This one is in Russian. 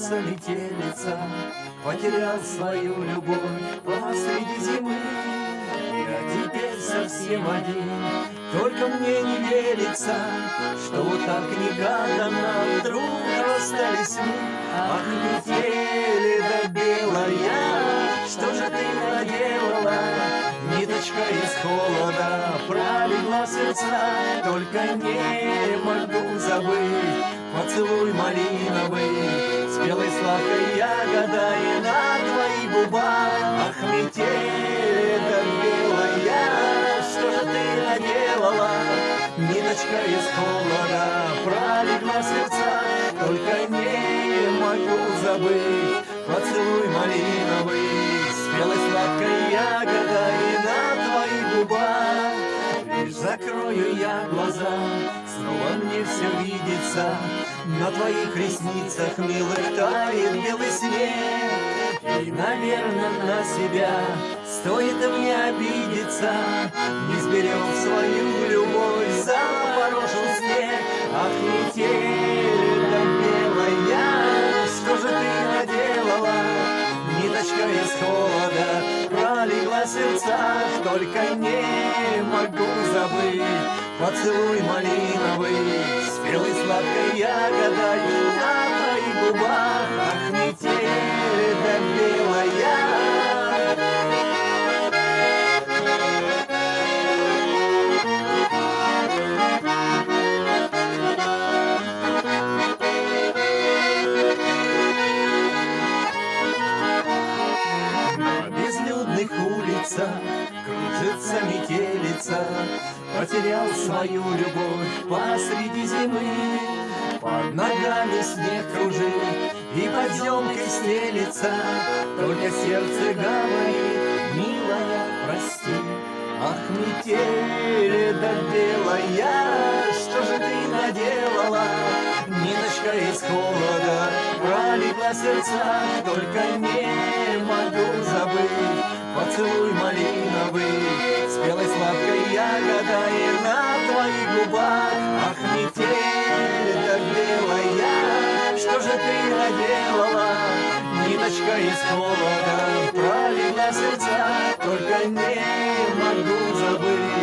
кружится метелица, потерял свою любовь посреди зимы. Я теперь совсем один, только мне не верится, что вот так негаданно вдруг расстались мы. Ах, метели да белая, что же ты наделала? Ниточка из холода пролегла в сердца, только не могу забыть поцелуй малиновый, спелой сладкой ягодой на твоих губах. Ах, метель да белая, что же ты наделала? Ниточка из холода пролегла в сердца, только не могу забыть поцелуй малиновый, спелой сладкой ягодой на твоих губах. Лишь закрою я глаза, снова мне все видится, на твоих ресницах милых тает белый снег. И, наверное, на себя стоит мне обидеться, не сберег свою любовь, запорошил снег. Ах, метель да белая, что же ты наделала? Ниточка из холода пролегла в сердцах, только не могу забыть поцелуй малиновый, спелой сладкой ягодой на твоих губах. Ах, метель да белая. Улица, кружится метелица, потерял свою любовь посреди зимы. Под ногами снег кружит и подземкой стелится, только сердце говорит: милая, прости. Ах, метель да белая, что же ты наделала? Ниточка из холода пролегла в сердцах, только не могу забыть поцелуй малиновый, спелой сладкой ягодой на твоих губах. Ах, метель да белая, что же ты наделала? Ниточка из холода пролегла в сердца, только не могу забыть